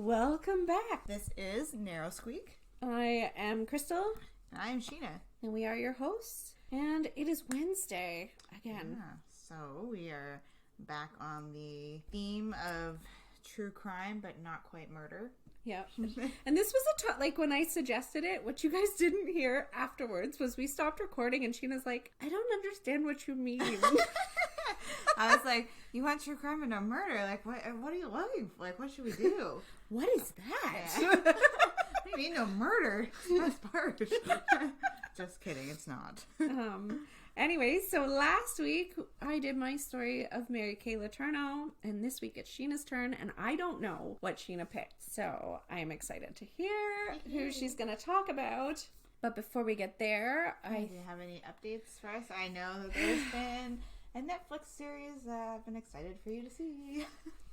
Welcome back. This is Narrow Squeak. I am Crystal. And I am Sheena. And we are your hosts. And it is Wednesday again. Yeah, so we are back on the theme of true crime, but not quite murder. Yeah. And this was like when I suggested it, what you guys didn't hear afterwards was we stopped recording and Sheena's like, I don't understand what you mean. I was like, you want true crime and no murder? Like, what are you looking for? Like, what should we do? What is that? What do you mean no murder? That's harsh. Just kidding, it's not. Anyway, so last week I did my story of Mary Kay Letourneau, and this week it's Sheena's turn, and I don't know what Sheena picked, so I am excited to hear who she's going to talk about. But before we get there, Do you have any updates for us? I know that there's been a Netflix series that I've been excited for you to see.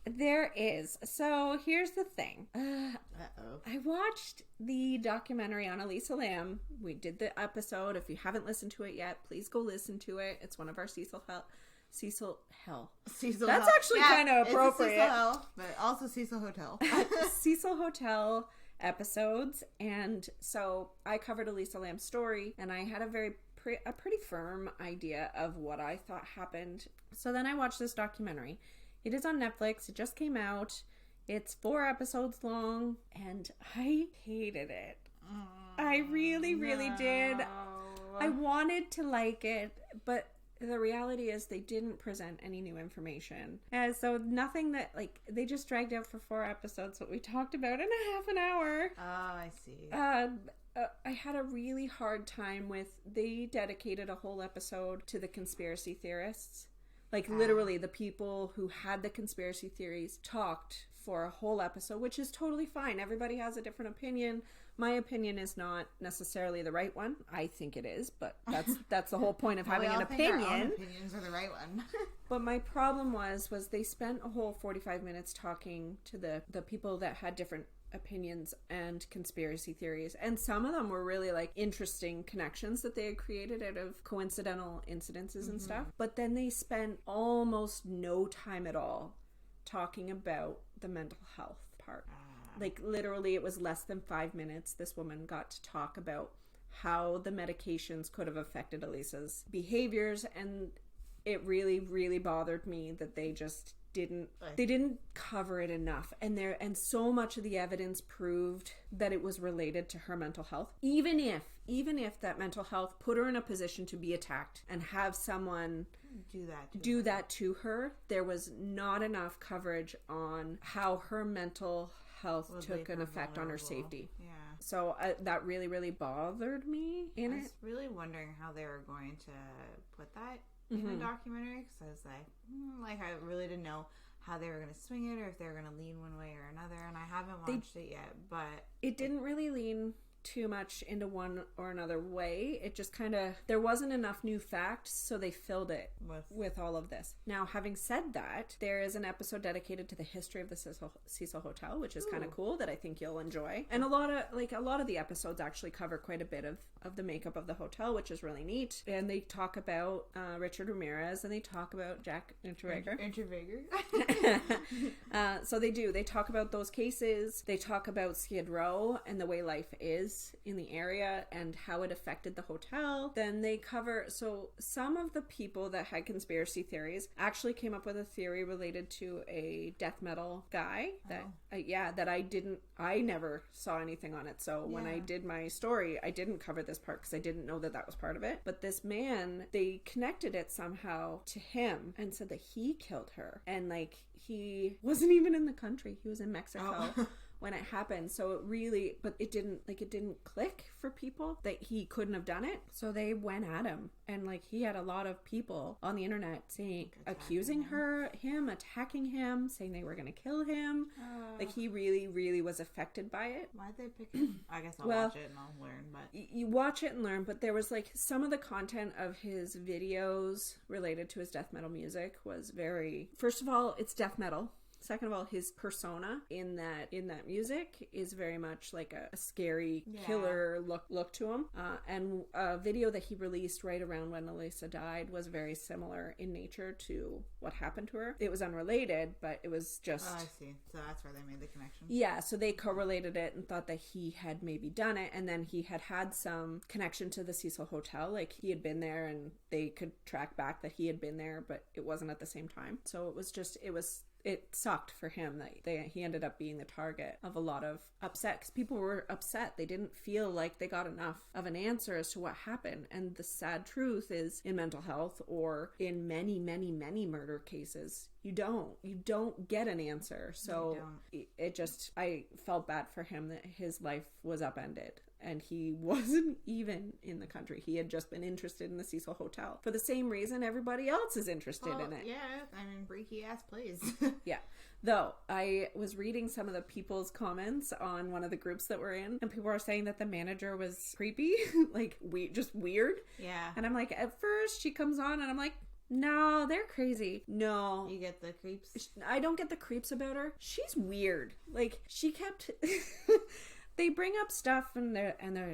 There is. So here's the thing. Uh-oh. I watched the documentary on Elisa Lam. We did the episode. If you haven't listened to it yet, please go listen to it. It's one of our Cecil Hell. That's actually kind of appropriate. It's Cecil Hell, but also Cecil Hotel. Cecil Hotel episodes. And so I covered Elisa Lam's story, and I had a pretty firm idea of what I thought happened. So then I watched this documentary. It is on Netflix. It just came out. It's 4 episodes long, and I hated it. I really did. I wanted to like it, but the reality is they didn't present any new information. And so nothing that, like, they just dragged out for 4 episodes what we talked about in a half an hour. Oh, I see. I had a really hard time with, they dedicated a whole episode to the conspiracy theorists. Like, literally, the people who had the conspiracy theories talked for a whole episode, which is totally fine. Everybody has a different opinion. My opinion is not necessarily the right one. I think it is, but that's the whole point of having an opinion. Our own opinions are the right one. But my problem was they spent a whole 45 minutes talking to the people that had different opinions and conspiracy theories, and some of them were really like interesting connections that they had created out of coincidental incidences and stuff, but then they spent almost no time at all talking about the mental health part. Like, literally, it was less than 5 minutes this woman got to talk about how the medications could have affected Elisa's behaviors, and it really bothered me that they just didn't cover it enough, and so much of the evidence proved that it was related to her mental health, even if that mental health put her in a position to be attacked and have someone do that to her. There was not enough coverage on how her mental health took an effect on her safety. Yeah. So that really bothered me in it. I was really wondering how they were going to put that in the documentary, because I was like, I really didn't know how they were going to swing it, or if they were going to lean one way or another, and I haven't watched it yet, but it didn't really lean too much into one or another way. It just kind of, there wasn't enough new facts, so they filled it with all of this. Now, having said that, there is an episode dedicated to the history of the Cecil Hotel, which is kind of cool, that I think you'll enjoy. And a lot of the episodes actually cover quite a bit of the makeup of the hotel, which is really neat. And they talk about Richard Ramirez, and they talk about Jack Interveger. So they talk about those cases. They talk about Skid Row and the way life is in the area and how it affected the hotel. Then they cover, so some of the people that had conspiracy theories actually came up with a theory related to a death metal guy that I never saw anything on it. So when I did my story, I didn't cover this part because I didn't know that was part of it. But this man, they connected it somehow to him and said that he killed her, and like he wasn't even in the country, he was in Mexico. When it happened. So it didn't click for people that he couldn't have done it. So they went at him, and like he had a lot of people on the internet accusing him, attacking him, saying they were going to kill him. Like he really was affected by it. Why'd they pick him? I guess I'll watch it and I'll learn, but you watch it and learn, but there was like some of the content of his videos related to his death metal music was very, first of all, it's death metal. Second of all, his persona in that music is very much like a scary killer look to him. And a video that he released right around when Elisa died was very similar in nature to what happened to her. It was unrelated, but it was just... Oh, I see. So that's where they made the connection. Yeah, so they correlated it and thought that he had maybe done it, and then he had some connection to the Cecil Hotel. Like, he had been there and they could track back that he had been there, but it wasn't at the same time. So it sucked for him that he ended up being the target of a lot of upset, because people were upset. They didn't feel like they got enough of an answer as to what happened. And the sad truth is, in mental health or in many, many, many murder cases, you don't get an answer. So I felt bad for him that his life was upended. And he wasn't even in the country. He had just been interested in the Cecil Hotel for the same reason everybody else is interested in it. Yeah, I mean, freaky ass place. Yeah. Though, I was reading some of the people's comments on one of the groups that we're in, and people are saying that the manager was creepy, like, just weird. Yeah. And I'm like, at first she comes on and I'm like, no, they're crazy. No. You get the creeps? I don't get the creeps about her. She's weird. Like, she kept... They bring up stuff and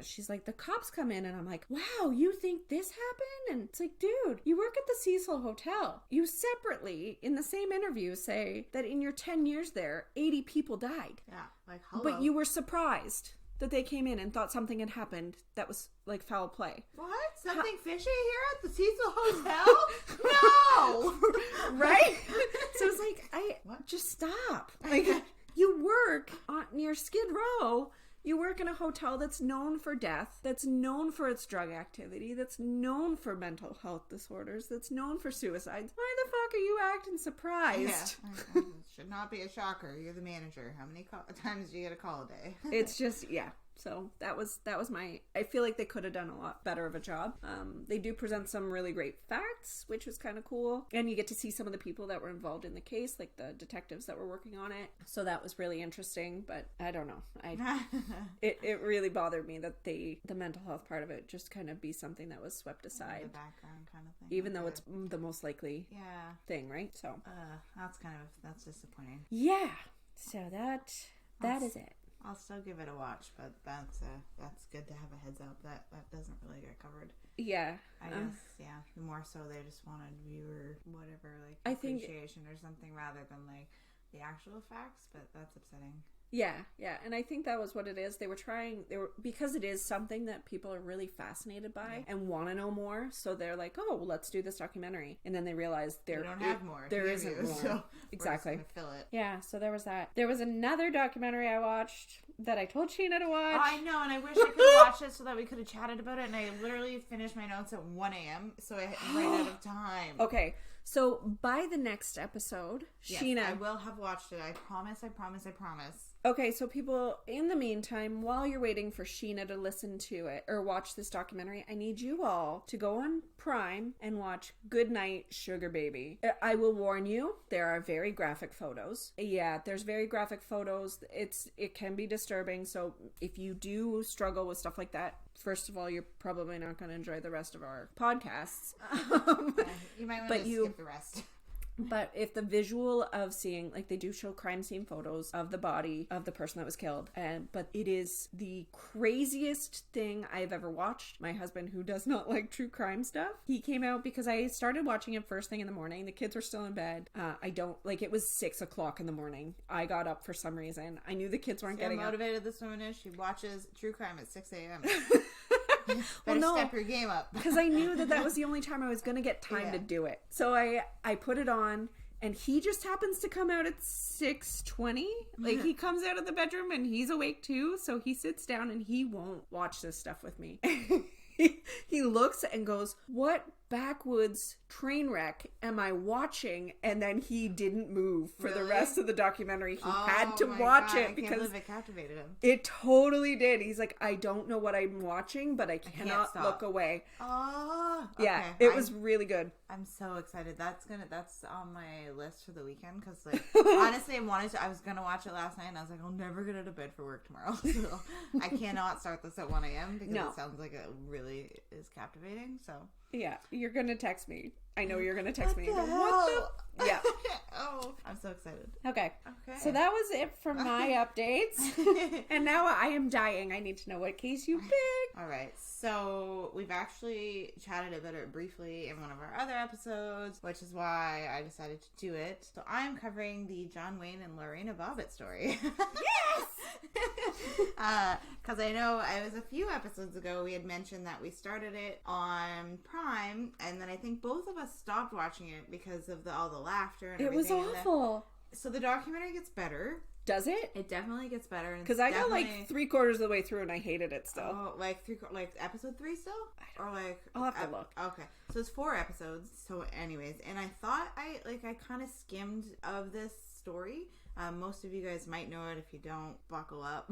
she's like, the cops come in, and I'm like, wow, you think this happened? And it's like, dude, you work at the Cecil Hotel. You separately, in the same interview, say that in your 10 years there, 80 people died. Yeah, like, hello. But you were surprised that they came in and thought something had happened that was like foul play. What? Something fishy here at the Cecil Hotel? No! Right? So it's like, just stop. Like, you work near Skid Row. You work in a hotel that's known for death, that's known for its drug activity, that's known for mental health disorders, that's known for suicides. Why the fuck are you acting surprised? Yeah. It should not be a shocker. You're the manager. How many times do you get a call a day? It's just, yeah. So that was my... I feel like they could have done a lot better of a job. They do present some really great facts, which was kind of cool. And you get to see some of the people that were involved in the case, like the detectives that were working on it. So that was really interesting, but I don't know. It really bothered me that the mental health part of it just kind of be something that was swept aside. The background kind of thing. Even though it's the most likely thing, right? So that's disappointing. Yeah. So that is it. I'll still give it a watch, but that's good to have a heads up that doesn't really get covered. Yeah, I guess more so they just wanted viewer whatever, like, appreciation or something rather than like the actual facts, but that's upsetting. Yeah, and I think that was what it is. They were because it is something that people are really fascinated by and want to know more, so they're like, oh, well, let's do this documentary. And then they realize there isn't more. So exactly. We're just gonna fill it. Yeah, so there was that. There was another documentary I watched that I told Sheena to watch. Oh, I know, and I wish I could have watched it so that we could have chatted about it, and I literally finished my notes at 1 a.m., so I ran out of time. Okay. So by the next episode, Sheena... I will have watched it. I promise. Okay, so people, in the meantime, while you're waiting for Sheena to listen to it or watch this documentary, I need you all to go on Prime and watch Goodnight Sugar Baby. I will warn you, there are very graphic photos. Yeah, there's very graphic photos. It can be disturbing, so if you do struggle with stuff like that, first of all, you're probably not going to enjoy the rest of our podcasts. You might want to skip the rest. But if the visual of seeing, like, they do show crime scene photos of the body of the person that was killed, but it is the craziest thing I've ever watched. My husband, who does not like true crime stuff, he came out because I started watching it first thing in the morning. The kids were still in bed. It was 6 o'clock in the morning. I got up for some reason. I knew the kids weren't getting up. How motivated this woman is. She watches true crime at 6 a.m. Better step your game up. Because I knew that was the only time I was going to get time to do it. So I put it on, and he just happens to come out at 6:20. Like, he comes out of the bedroom, and he's awake too, so he sits down, and he won't watch this stuff with me. He looks and goes, what backwoods train wreck am I watching? And then he didn't move for the rest of the documentary. He had to watch it because I can't believe it captivated him. It totally did. He's like, I don't know what I'm watching, but I cannot look away. Oh, okay. Yeah, it was really good. I'm so excited. That's on my list for the weekend because, like, honestly, I was gonna watch it last night, and I was like, I'll never get out of bed for work tomorrow, so I cannot start this at 1 a.m. because it sounds like it really is captivating. So yeah, you're gonna text me I know you're going to text me and go, hell? what the? Yeah. Oh, I'm so excited. Okay. Okay. So that was it for my updates. And now I am dying. I need to know what case you picked. All right. So we've actually chatted about it briefly in one of our other episodes, which is why I decided to do it. So I'm covering the John Wayne and Lorena Bobbitt story. Yes! Because I know it was a few episodes ago we had mentioned that we started it on Prime, and then I think both of us stopped watching it because of all the laughter and everything. It was awful. So the documentary gets better. Does it? It definitely gets better. Because I got like 3/4 of the way through and I hated it still. Oh, like episode 3 still? Or like... I'll have to look. Okay. So it's 4 episodes. So anyways, and I thought I kind of skimmed of this story. Most of you guys might know it. If you don't, buckle up.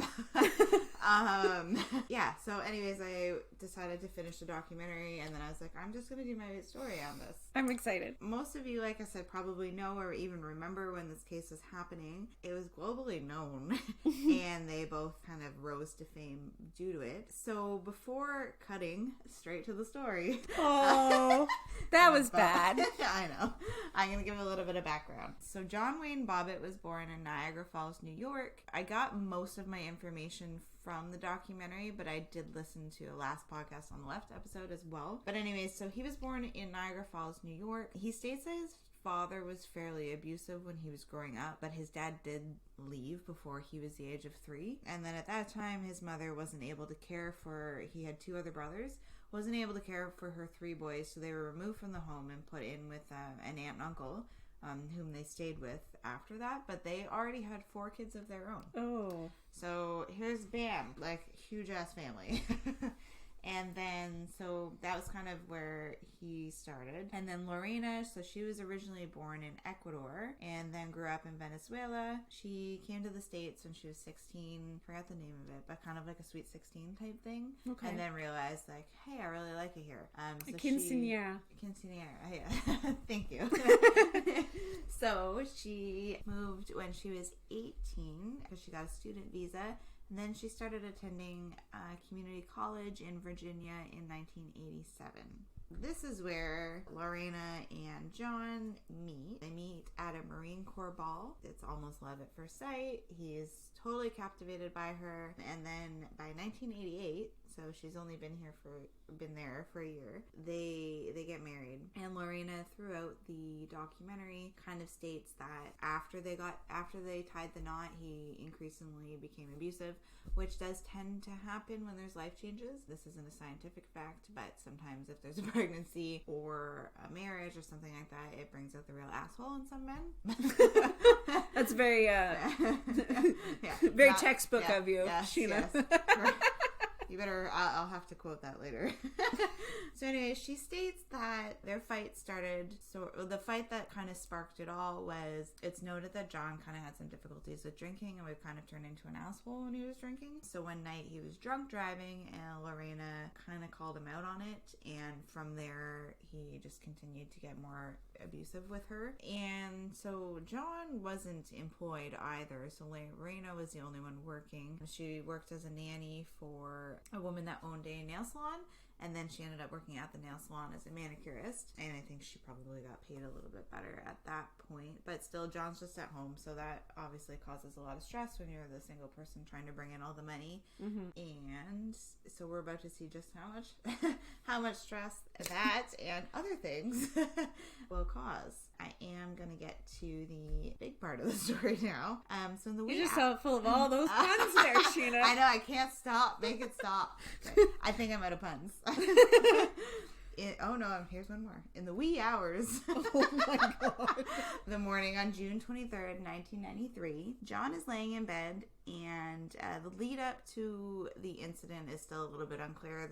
Yeah, so anyways, I decided to finish the documentary, and then I was like, I'm just going to do my story on this. I'm excited. Most of you, like I said, probably know or even remember when this case was happening. It was globally known, and they both kind of rose to fame due to it. So before cutting straight to the story... Oh, that was bad. I know. I'm going to give a little bit of background. So John Wayne Bobbitt was born in Niagara Falls, New York. I got most of my information from the documentary, but I did listen to a last podcast on the left episode as well. But anyways, so he was born in Niagara Falls, New York. He states that his father was fairly abusive when he was growing up, but his dad did leave before he was the age of 3. And then at that time, his mother wasn't able to care for, he had 2 other brothers, wasn't able to care for her 3 boys, so they were removed from the home and put in with an aunt and uncle, whom they stayed with after that, but they already had 4 kids of their own. Oh. So here's bam, like huge ass family. And then, so that was kind of where he started. And then Lorena, so she was originally born in Ecuador and then grew up in Venezuela. She came to the States when she was 16, forgot the name of it, but kind of like a Sweet 16 type thing. Okay. And then realized like, hey, I really like it here. So Quinceañera. Yeah. Thank you. So she moved when she was 18 because she got a student visa. And then she started attending community college in Virginia in 1987. This is where Lorena and John meet. They meet at a Marine Corps ball. It's almost love at first sight. He is totally captivated by her. And then by 1988, so she's only been there for a year, they get married. And Lorena, throughout the documentary, kind of states that after they tied the knot, he increasingly became abusive, which does tend to happen when there's life changes. This isn't a scientific fact, but sometimes if there's a pregnancy or a marriage or something like that, it brings out the real asshole in some men. That's very very textbook of you, Sheena. Yes. You better, I'll have to quote that later. So anyway, she states that their fight started, so the fight that kind of sparked it all was, it's noted that John kind of had some difficulties with drinking and would kind of turn into an asshole when he was drinking. So one night he was drunk driving and Lorena kind of called him out on it, and from there he just continued to get more abusive with her. And so John wasn't employed either, so Lorena was the only one working. She worked as a nanny for a woman that owned a nail salon, and then she ended up working at the nail salon as a manicurist, and I think she probably got paid a little bit better at that point. But still, John's just at home, so that obviously causes a lot of stress when you're the single person trying to bring in all the money. Mm-hmm. And so we're about to see just how much stress that and other things will cause. I am going to get to the big part of the story now. So in the You're just so full of all those puns there, Sheena. I know, I can't stop. Make it stop. Okay. I think I'm out of puns. Oh no, here's one more. In the wee hours oh my god, the morning on June 23rd, 1993, John is laying in bed, and the lead up to the incident is still a little bit unclear.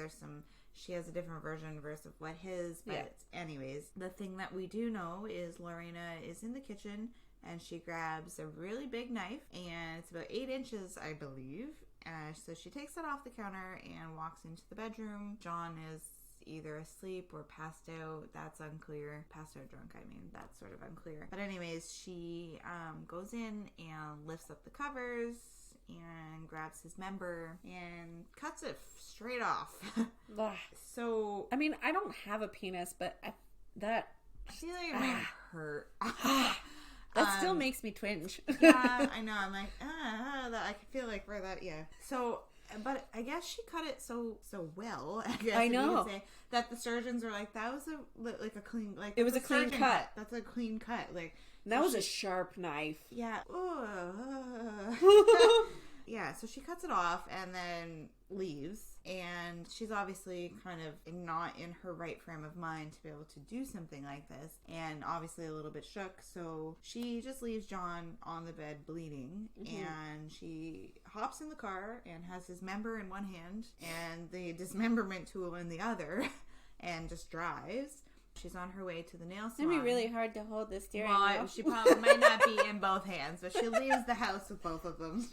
She has a different version versus what his, but anyways, the thing that we do know is Lorena is in the kitchen and she grabs a really big knife, and it's about 8 inches, I believe. So she takes it off the counter and walks into the bedroom. John is either asleep or passed out. That's unclear. Passed out drunk, I mean. That's sort of unclear. But anyways, she goes in and lifts up the covers and grabs his member and cuts it straight off. So, I mean, I don't have a penis, but that I feel like it might hurt. That still makes me twinge. Yeah, I know. I'm like, that I can feel like for that. Yeah. So, but I guess she cut it so well. I guess I know. You could say, that the surgeons were like, that was a clean, like, it was a clean cut. That's a clean cut. Like, that was a sharp knife. Yeah. Yeah, so she cuts it off and then leaves, and she's obviously kind of not in her right frame of mind to be able to do something like this, and obviously a little bit shook, so she just leaves John on the bed bleeding, and she hops in the car and has his member in one hand and the dismemberment tool in the other and just drives. She's on her way to the nail salon. It'd be really hard to hold the steering wheel. She probably might not be in both hands, but she leaves the house with both of them.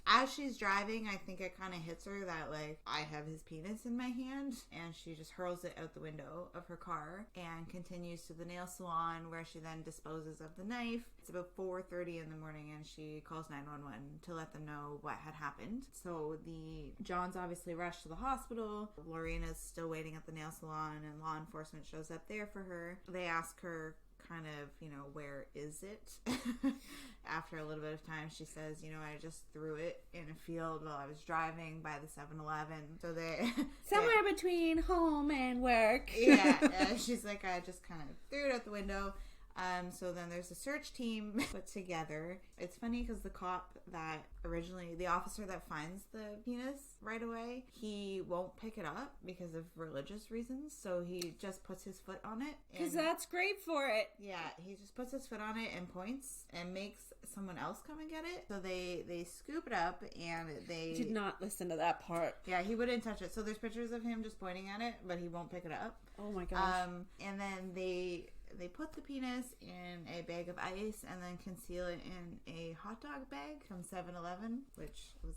As she's driving, I think it kind of hits her that, like, I have his penis in my hand, and she just hurls it out the window of her car and continues to the nail salon, where she then disposes of the knife. It's about 4:30 in the morning, and she calls 911 to let them know what had happened. So John's obviously rushed to the hospital. Lorena's still waiting at the nail salon, and law enforcement shows up there for her. They ask her kind of, where is it? After a little bit of time, she says, I just threw it in a field while I was driving by the 7-Eleven. So somewhere between home and work. Yeah, she's like, I just kind of threw it out the window. So then there's a search team put together. It's funny because the officer that finds the penis right away, he won't pick it up because of religious reasons. So he just puts his foot on it. Because that's great for it. Yeah, he just puts his foot on it and points and makes someone else come and get it. So they scoop it up and they... Did not listen to that part. Yeah, he wouldn't touch it. So there's pictures of him just pointing at it, but he won't pick it up. Oh my gosh. And then they put the penis in a bag of ice and then conceal it in a hot dog bag from 7-Eleven, which was...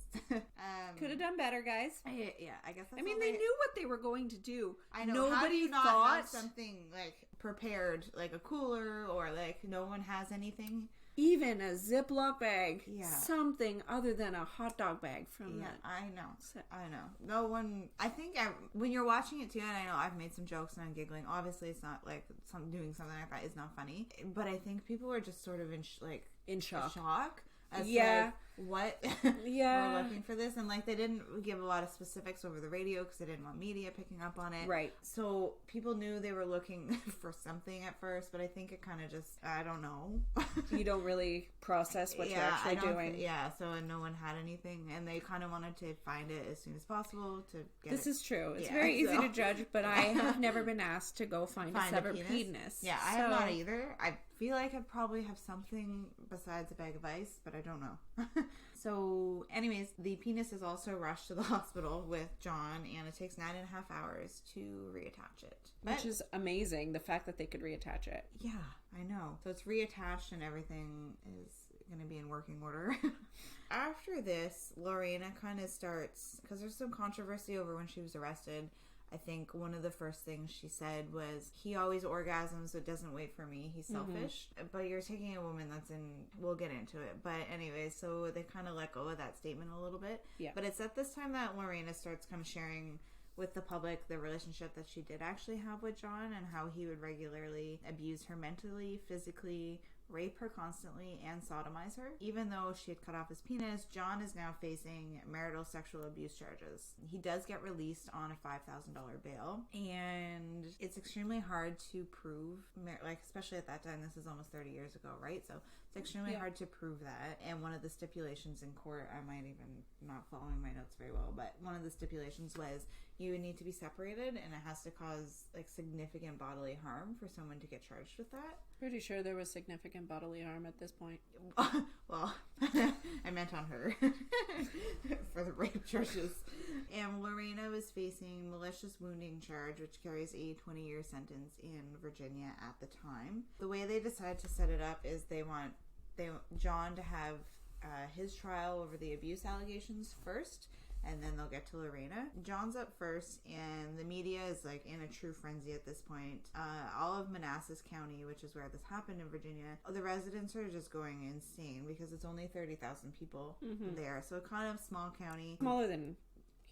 could have done better, guys. Yeah, I guess that's... I mean, they knew what they were going to do. I know. Nobody How do you not thought... have something, like, prepared, like a cooler, or, like, no one has anything? Even a Ziploc bag. Yeah. Something other than a hot dog bag from that. I know. No one... I think when you're watching it, too, and I know I've made some jokes and I'm giggling. Obviously, it's not, like, doing something like that is not funny. But I think people are just sort of in shock. As to, what? Yeah. We're looking for this. And, like, they didn't give a lot of specifics over the radio because they didn't want media picking up on it. Right. So people knew they were looking for something at first, but I think it kind of just, I don't know. You don't really process what you're actually doing. So no one had anything, and they kind of wanted to find it as soon as possible to get This is true. It's Yeah, very easy to judge, but I have never been asked to go find a severed penis. Yeah, I have not either. I feel like I probably have something besides a bag of ice, but I don't know. So, anyways, the penis is also rushed to the hospital with John, and it takes 9.5 hours to reattach it. Which is amazing, the fact that they could reattach it. Yeah, I know. So it's reattached and everything is going to be in working order. After this, Lorena kind of starts, because there's some controversy over when she was arrested. I think one of the first things she said was, he always orgasms, so doesn't wait for me. He's selfish. But you're taking a woman that's in... We'll get into it. But anyway, so they kind of let go of that statement a little bit. Yeah. But it's at this time that Lorena starts kind of sharing with the public the relationship that she did actually have with John, and how he would regularly abuse her mentally, physically, rape her constantly, and sodomize her. Even though she had cut off his penis, John is now facing marital sexual abuse charges. He does get released on a $5,000 bail, and it's extremely hard to prove, like, especially at that time, this is almost 30 years ago, right? So it's extremely hard to prove that. And one of the stipulations in court, I might even not following my notes very well, but one of the stipulations was you would need to be separated, and it has to cause, like, significant bodily harm for someone to get charged with that. Pretty sure there was significant bodily harm at this point. Well, I meant on her for the rape charges. And Lorena was facing malicious wounding charge, which carries a 20-year sentence in Virginia at the time. The way they decided to set it up is they want John to have his trial over the abuse allegations first, and then they'll get to Lorena. John's up first, and the media is, like, in a true frenzy at this point. All of Manassas County, which is where this happened in Virginia, the residents are just going insane because it's only 30,000 people there. So kind of small county. Smaller than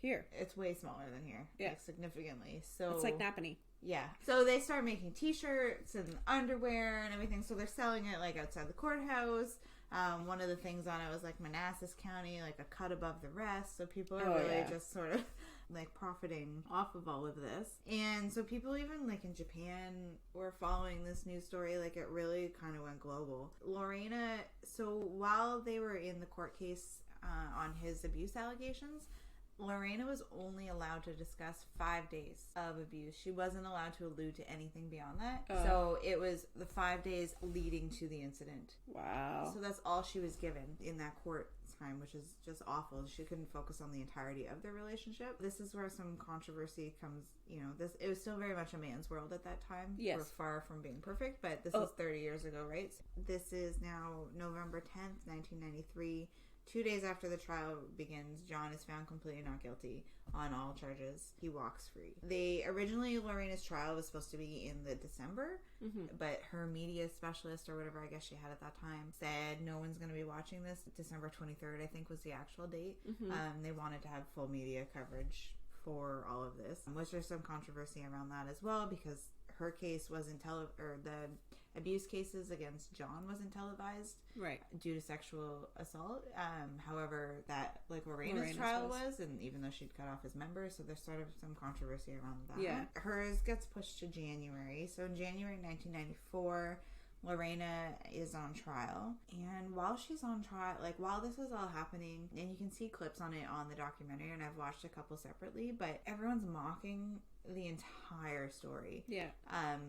here. It's way smaller than here. Yeah. Like, significantly. So it's like Napanee. Yeah. So they start making t-shirts and underwear and everything. So they're selling it like outside the courthouse. One of the things on it was like Manassas County, like a cut above the rest. So people are just sort of like profiting off of all of this. And so people even like in Japan were following this news story. Like it really kind of went global. Lorena, so while they were in the court case on his abuse allegations, Lorena was only allowed to discuss 5 days of abuse. She wasn't allowed to allude to anything beyond that. So it was the 5 days leading to the incident. Wow. So that's all she was given in that court time, which is just awful. She couldn't focus on the entirety of their relationship. This is where some controversy comes, you know, it was still very much a man's world at that time. Yes. We're far from being perfect, but this is 30 years ago, right? This is now November 10th, 1993. 2 days after the trial begins, John is found completely not guilty on all charges. He walks free. Originally, Lorena's trial was supposed to be in the December, but her media specialist or whatever I guess she had at that time said no one's going to be watching this. December 23rd, I think, was the actual date. They wanted to have full media coverage for all of this, which there's some controversy around that as well because her case wasn't the abuse cases against John wasn't televised, right, due to sexual assault. However, that like Lorena's trial was, and even though she'd cut off his members, so there's sort of some controversy around that. Yeah, hers gets pushed to January. So in January 1994. Lorena is on trial, and while she's on trial, like while this is all happening, and you can see clips on it on the documentary, and I've watched a couple separately, but everyone's mocking the entire story. Yeah.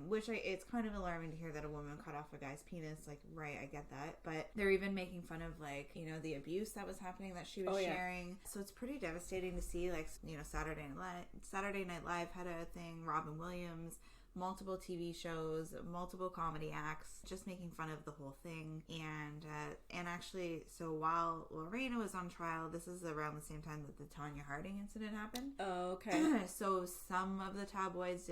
Which it's kind of alarming to hear that a woman cut off a guy's penis. Like, right, I get that, but they're even making fun of like, you know, the abuse that was happening that she was sharing. So it's pretty devastating to see. Like, you know, Saturday Night Live had a thing. Robin Williams. Multiple TV shows, multiple comedy acts, just making fun of the whole thing. And actually, so while Lorena was on trial, this is around the same time that the Tonya Harding incident happened. Oh, okay. So some of the tabloids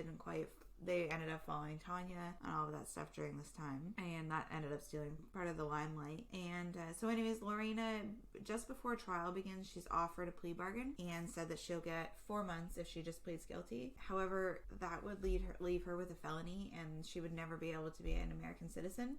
they ended up following Tonya and all of that stuff during this time, and that ended up stealing part of the limelight. And so anyways, Lorena, just before trial begins, she's offered a plea bargain and said that she'll get 4 months if she just pleads guilty. However, that would leave her with a felony, and she would never be able to be an American citizen.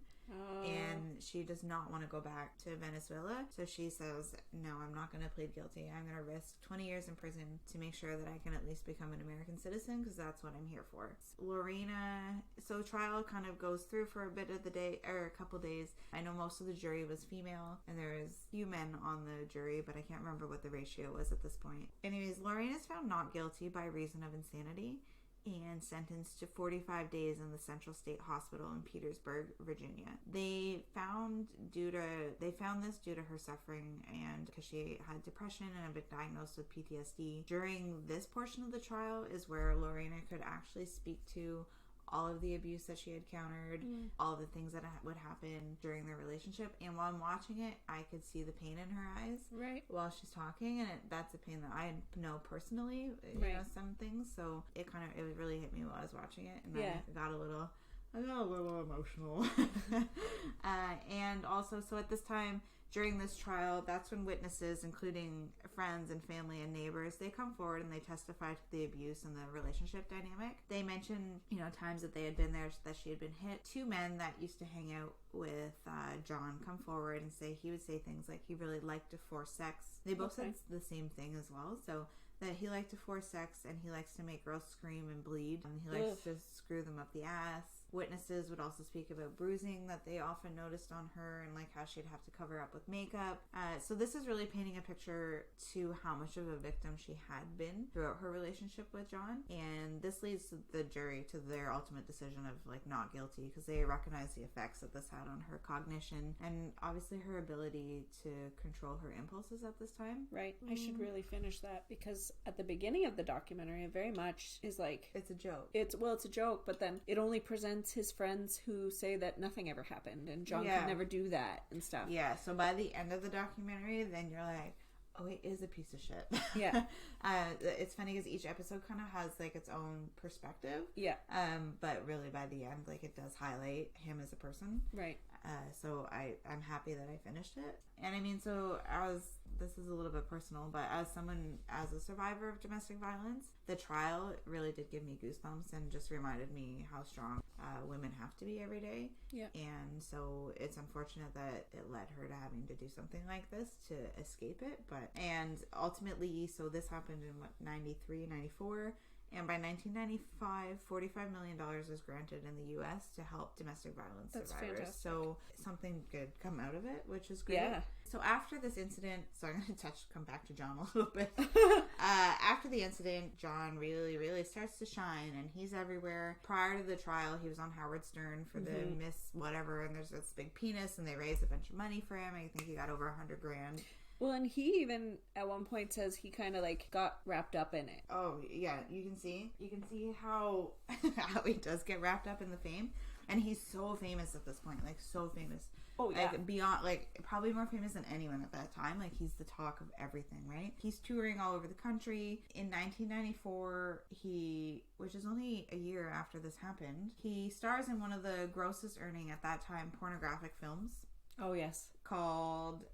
And she does not want to go back to Venezuela, so she says, no, I'm not going to plead guilty. I'm going to risk 20 years in prison to make sure that I can at least become an American citizen, because that's what I'm here for. Lorena, so trial kind of goes through for a bit of the day, or a couple days. I know most of the jury was female, and there was few men on the jury, but I can't remember what the ratio was at this point. Anyways, Lorena is found not guilty by reason of insanity and sentenced to 45 days in the Central State Hospital in Petersburg, Virginia. They found this due to her suffering, and because she had depression and had been diagnosed with PTSD. During this portion of the trial is where Lorena could actually speak to all of the abuse that she had encountered, all of the things that would happen during their relationship. And while I'm watching it, I could see the pain in her eyes while she's talking, and that's a pain that I know personally, you know, some things. So it really hit me while I was watching it, and I got a little emotional. And also, so at this time, during this trial, that's when witnesses, including friends and family and neighbors, they come forward and they testify to the abuse and the relationship dynamic. They mention, you know, times that they had been there, that she had been hit. 2 men that used to hang out with John come forward and say he would say things like he really liked to force sex. They both said the same thing as well. So that he liked to force sex, and he likes to make girls scream and bleed, and he likes to screw them up the ass. Witnesses would also speak about bruising that they often noticed on her, and like how she'd have to cover up with makeup. So this is really painting a picture to how much of a victim she had been throughout her relationship with John, and this leads to the jury to their ultimate decision of like not guilty, because they recognize the effects that this had on her cognition and obviously her ability to control her impulses at this time. Right. I should really finish that, because at the beginning of the documentary, it very much is like, it's a joke. It's a joke, but then it only presents his friends who say that nothing ever happened and John could never do that and stuff. Yeah, so by the end of the documentary, then you're like, oh, it is a piece of shit. Yeah. It's funny because each episode kind of has like its own perspective. Yeah. But really by the end, like it does highlight him as a person. Right. So I'm happy that I finished it. And I mean, so this is a little bit personal, but as a survivor of domestic violence, the trial really did give me goosebumps and just reminded me how strong women have to be every day. Yeah. And so it's unfortunate that it led her to having to do something like this to escape it. And ultimately, so this happened in 93, 94. And by 1995, $45 million was granted in the U.S. to help domestic violence survivors. Fantastic. So something good come out of it, which is great. Yeah. So after this incident, so I'm going to come back to John a little bit. After the incident, John really, really starts to shine, and he's everywhere. Prior to the trial, he was on Howard Stern for the Miss Whatever, and there's this big penis, and they raised a bunch of money for him. I think he got over $100,000. Well, and he even at one point says he kind of like got wrapped up in it. Oh yeah, you can see how he does get wrapped up in the fame, and he's so famous at this point, like so famous. Oh yeah, like beyond, like probably more famous than anyone at that time. Like he's the talk of everything, right? He's touring all over the country. In 1994, which is only a year after this happened, he stars in one of the grossest earning at that time pornographic films. Oh, yes. Called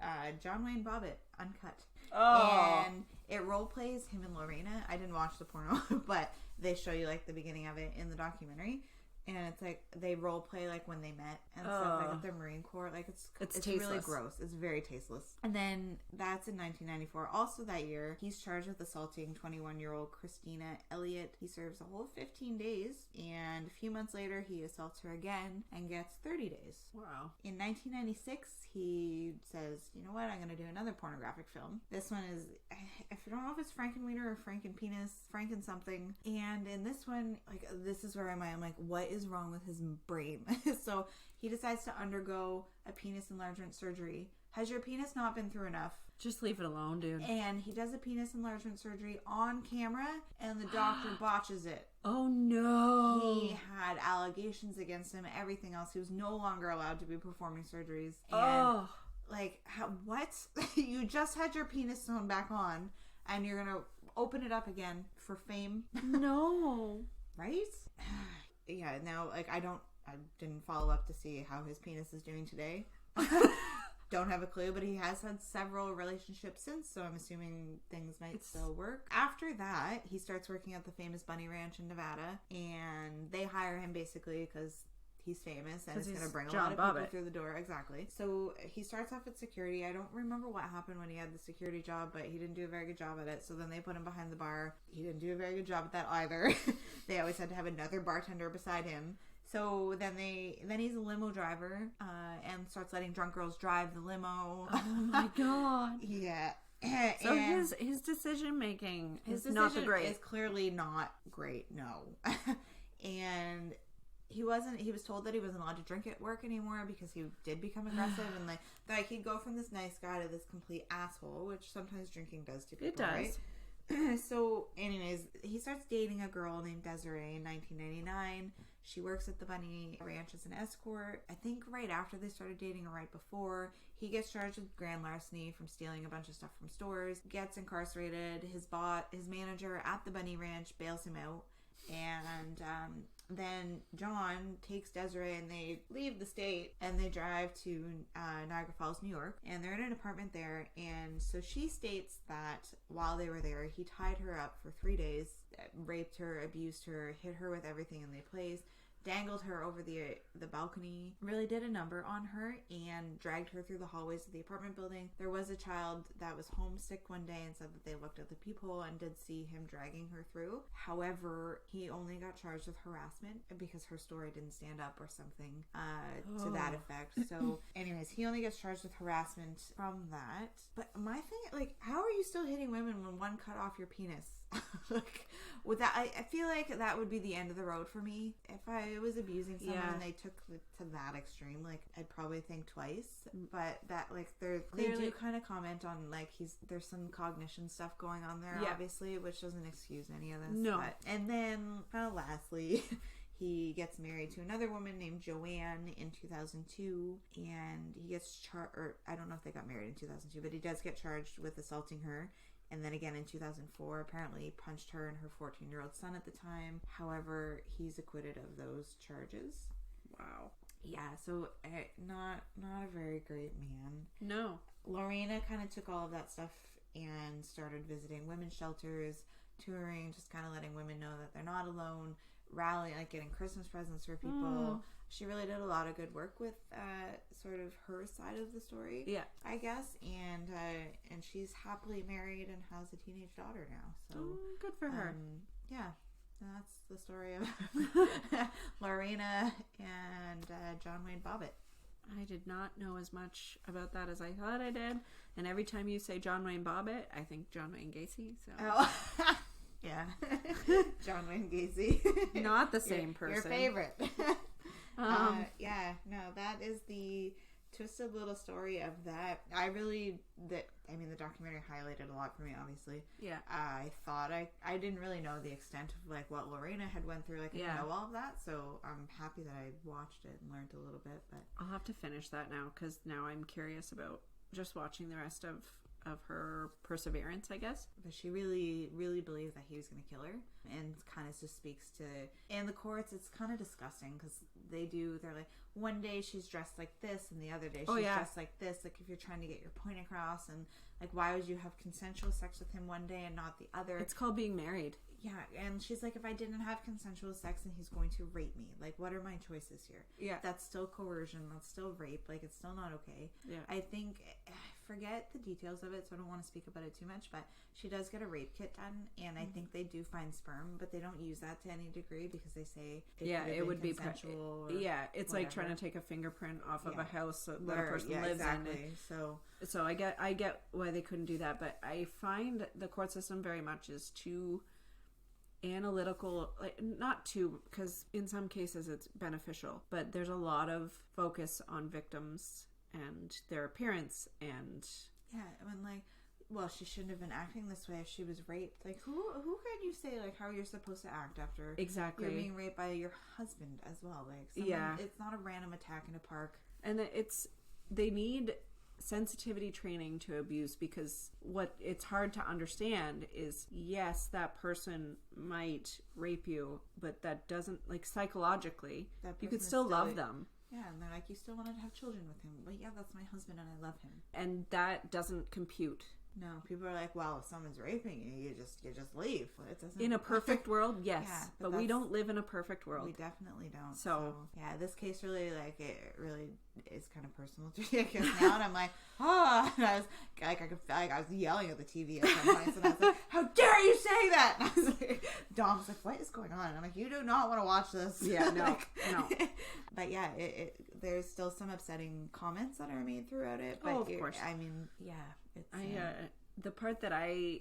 John Wayne Bobbitt, Uncut. Oh. And it role plays him and Lorena. I didn't watch the porno, but they show you like the beginning of it in the documentary. And it's like they role play like when they met and stuff, like at the Marine Corps. Like it's really gross. It's very tasteless. And then that's in 1994. Also that year, he's charged with assaulting 21-year-old Christina Elliott. He serves a whole 15 days, and a few months later, he assaults her again and gets 30 days. Wow. In 1996, he says, you know what, I'm going to do another pornographic film. This one is, I don't know if it's Frankenwiener or Frankenpenis, Franken something. And in this one, like, this is where I'm like, what is wrong with his brain? So he decides to undergo a penis enlargement surgery. Has your penis not been through enough? Just leave it alone, dude. And he does a penis enlargement surgery on camera, and the doctor botches it. Oh no. He had allegations against him, everything else. He was no longer allowed to be performing surgeries. And like, what? You just had your penis sewn back on, and you're gonna open it up again for fame? No. Right? Yeah, now, like, I didn't follow up to see how his penis is doing today. Don't have a clue, but he has had several relationships since, so I'm assuming things might still work. After that, he starts working at the famous Bunny Ranch in Nevada, and they hire him basically because he's famous and it's going to bring a lot of people through the door. Exactly. So he starts off at security. I don't remember what happened when he had the security job, but he didn't do a very good job at it. So then they put him behind the bar. He didn't do a very good job at that either. They always had to have another bartender beside him. So then he's a limo driver and starts letting drunk girls drive the limo. Oh my god. Yeah. So his decision making is not the great. Is clearly not great. No. And he was told that he wasn't allowed to drink at work anymore because he did become aggressive, and like he'd go from this nice guy to this complete asshole, which sometimes drinking does to people. It does. Right? So anyways, he starts dating a girl named Desiree in 1999. She works at the Bunny Ranch as an escort. I think right after they started dating or right before, he gets charged with grand larceny from stealing a bunch of stuff from stores, gets incarcerated. His manager at the Bunny Ranch bails him out. And then John takes Desiree and they leave the state and they drive to Niagara Falls, New York, and they're in an apartment there. And so she states that while they were there, he tied her up for 3 days, raped her, abused her, hit her with everything in the place, dangled her over the balcony, really did a number on her, and dragged her through the hallways of the apartment building. There was a child that was homesick one day and said that they looked at the peephole and did see him dragging her through. However, he only got charged with harassment because her story didn't stand up or something to that effect. So anyways, he only gets charged with harassment from that. But my thing, like, how are you still hitting women when one cut off your penis? Like, with that, I feel like that would be the end of the road for me. If I was abusing someone and they took it to that extreme, like, I'd probably think twice. But that, like, they do kind of comment on, like, there's some cognition stuff going on there, obviously, which doesn't excuse any of this. No. And then, lastly, he gets married to another woman named Joanne in 2002, and he gets charged, or I don't know if they got married in 2002, but he does get charged with assaulting her. And then again in 2004, apparently punched her and her 14-year-old son at the time. However, he's acquitted of those charges. Wow. Yeah, so not a very great man. No. Lorena kind of took all of that stuff and started visiting women's shelters, touring, just kind of letting women know that they're not alone, rallying, like getting Christmas presents for people. She really did a lot of good work with sort of her side of the story, I guess. And she's happily married and has a teenage daughter now. So good for her. Yeah. That's the story of Lorena and John Wayne Bobbitt. I did not know as much about that as I thought I did. And every time you say John Wayne Bobbitt, I think John Wayne Gacy. So. Oh, yeah. John Wayne Gacy. Not the same person. Your favorite. Yeah, no, that is the twisted little story of that. The documentary highlighted a lot for me, obviously. Yeah. I thought I didn't really know the extent of like what Lorena had went through. Like, I didn't know all of that, so I'm happy that I watched it and learned a little bit. But I'll have to finish that now, because now I'm curious about just watching the rest of her perseverance, I guess. But she really, really believed that he was going to kill her, and kind of just speaks to, in the courts, it's kind of disgusting, because they're like, one day she's dressed like this, and the other day she's dressed like this, like if you're trying to get your point across, and like, why would you have consensual sex with him one day and not the other? It's called being married. Yeah, and she's like, if I didn't have consensual sex and he's going to rape me, like, what are my choices here? Yeah. That's still coercion, that's still rape, like, it's still not okay. Yeah. I think, forget the details of it, so I don't want to speak about it too much, but she does get a rape kit done, and I think they do find sperm, but they don't use that to any degree, because they say it would be consensual. It's like trying to take a fingerprint off of a house that a person lives in. So I get why they couldn't do that, but I find the court system very much is too analytical, like, not too, because in some cases it's beneficial, but there's a lot of focus on victims and their appearance, and well, she shouldn't have been acting this way if she was raped. Like, who can you say, like, how you're supposed to act after exactly you're being raped by your husband as well? Like, it's not a random attack in a park. And they need sensitivity training to abuse, because what it's hard to understand is, yes, that person might rape you, but that doesn't, like, psychologically, you could still love them. Yeah, and they're like, you still wanted to have children with him, but yeah, that's my husband and I love him. And that doesn't compute. No, people are like, well, if someone's raping you, you just leave. It doesn't. In a perfect world, yes, but we don't live in a perfect world. We definitely don't. So yeah, this case really, it really is kind of personal to me, I guess, now, and I'm like, and I was like, I could feel like I was yelling at the TV at some points, and I was like, how dare you say that? And I was like, Dom's like, what is going on? And I'm like, you do not want to watch this. Yeah, no. But yeah, there's still some upsetting comments that are made throughout it. But of course. I mean, yeah. It's, the part that I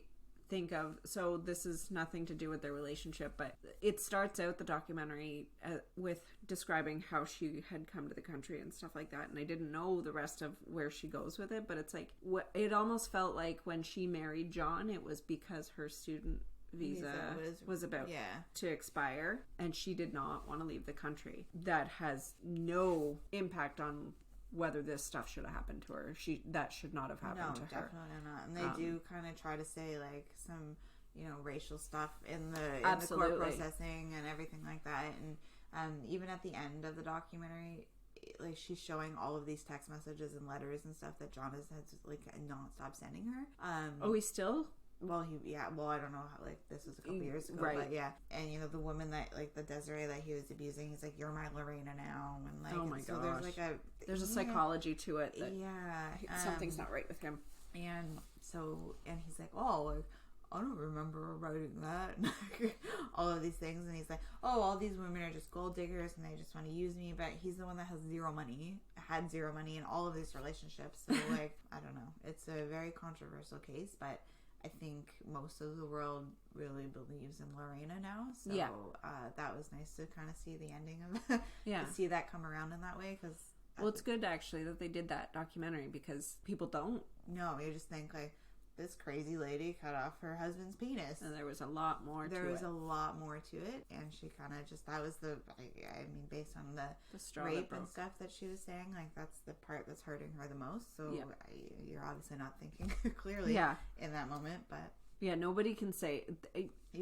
think of, so this is nothing to do with their relationship, but it starts out the documentary with describing how she had come to the country and stuff like that, and I didn't know the rest of where she goes with it, but it's like, it almost felt like when she married John, it was because her student visa was about to expire, and she did not want to leave the country. That has no impact on whether this stuff should have happened to her. That should not have happened to her. No, definitely not. And they do kind of try to say, like, some, racial stuff in the court processing and everything like that. And even at the end of the documentary, like, she's showing all of these text messages and letters and stuff that John has like non-stop sending her. He still? Well, I don't know how, like, this was a couple years ago, right. But yeah. And, the woman that, like, the Desiree that he was abusing, he's like, you're my Lorena now. And, like, oh my so gosh. There's a psychology to it that something's not right with him. And so, and he's like, oh, like, I don't remember writing that. All of these things. And he's like, oh, all these women are just gold diggers and they just want to use me. But he's the one that had zero money in all of these relationships. So, like, I don't know. It's a very controversial case, but I think most of the world really believes in Lorena now. So that was nice to kind of see the ending of to see that come around in that way. Cause it's good, actually, that they did that documentary, because people don't. No, you just think, like, this crazy lady cut off her husband's penis. And there was a lot more to it. There was a lot more to it. And she kind of just, that was based on the rape and stuff that she was saying, like, that's the part that's hurting her the most. So you're obviously not thinking clearly in that moment, but. Yeah, nobody can say,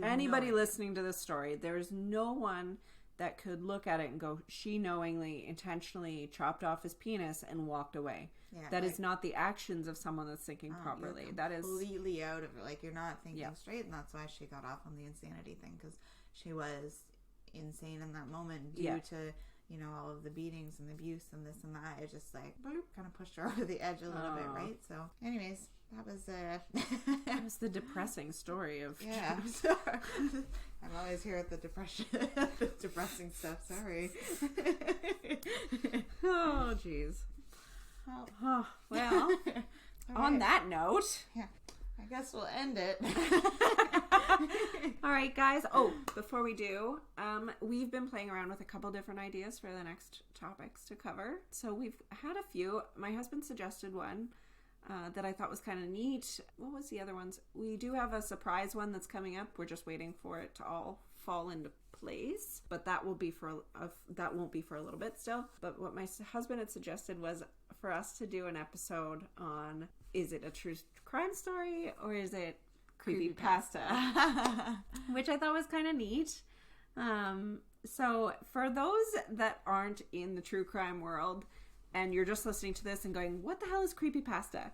anybody listening to this story, there's no one that could look at it and go, she knowingly, intentionally chopped off his penis and walked away. Yeah, that is not the actions of someone that's thinking properly. That is completely out of it. Like, you're not thinking straight, and that's why she got off on the insanity thing, because she was insane in that moment due to, you know, all of the beatings and the abuse and this and that. It just like bloop, kind of pushed her over the edge a little bit, right? So, anyways, that was the depressing story of I'm always here at the depression, depressing stuff. Sorry. Oh, jeez. Oh, well, on that note, I guess we'll end it. All right, guys. Oh, before we do, we've been playing around with a couple different ideas for the next topics to cover. So we've had a few. My husband suggested one that I thought was kind of neat. What was the other ones? We do have a surprise one that's coming up. We're just waiting for it to all fall into place, but that won't be for a little bit still. But what my husband had suggested was for us to do an episode on, is it a true crime story or is it creepypasta? Which I thought was kind of neat. So for those that aren't in the true crime world and you're just listening to this and going, what the hell is creepypasta?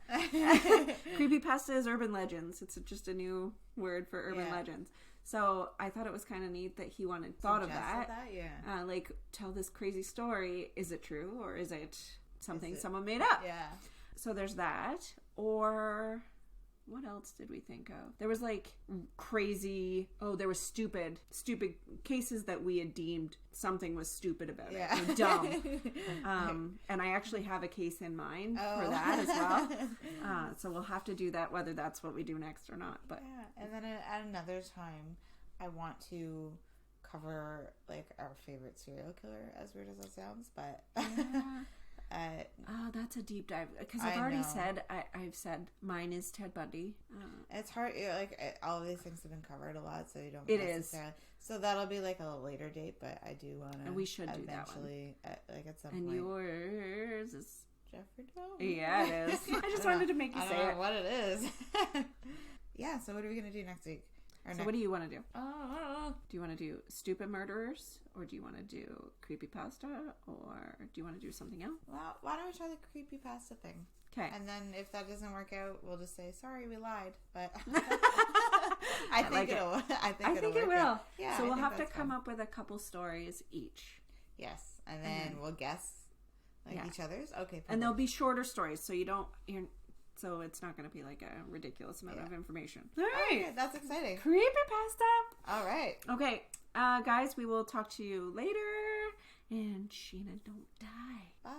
Creepypasta is urban legends. It's just a new word for urban legends. So I thought it was kind of neat that he thought of that. Like, tell this crazy story. Is it true or is it something someone made up? Yeah. So there's that. Or what else did we think of? There was like crazy. Oh, there was stupid cases that we had deemed something was stupid about it. Or dumb. And I actually have a case in mind for that as well. So we'll have to do that, whether that's what we do next or not. But and then at another time, I want to cover like our favorite serial killer. As weird as that sounds, but. That's a deep dive because I've already said I've said mine is Ted Bundy. It's hard, like all of these things have been covered a lot, so you don't. It is. So that'll be like a later date, but I do want to. And we should do that one. Like at some point. And yours is Jeffrey Dahmer. Yeah, it is. I just wanted to make you say it. What it is. Yeah. So what are we gonna do next week? What do you want to do? Do you want to do stupid murderers, or do you want to do creepypasta, or do you want to do something else? Well, why don't we try the creepypasta thing? Okay. And then if that doesn't work out, we'll just say sorry, we lied. But I think it will. Yeah. So we'll have to come up with a couple stories each. Yes, and then we'll guess each other's. Okay. Perfect. And they'll be shorter stories, so so it's not going to be like a ridiculous amount of information. All right. Okay, that's exciting. Creepypasta. All right. Okay. Guys, we will talk to you later. And Sheena, don't die. Bye.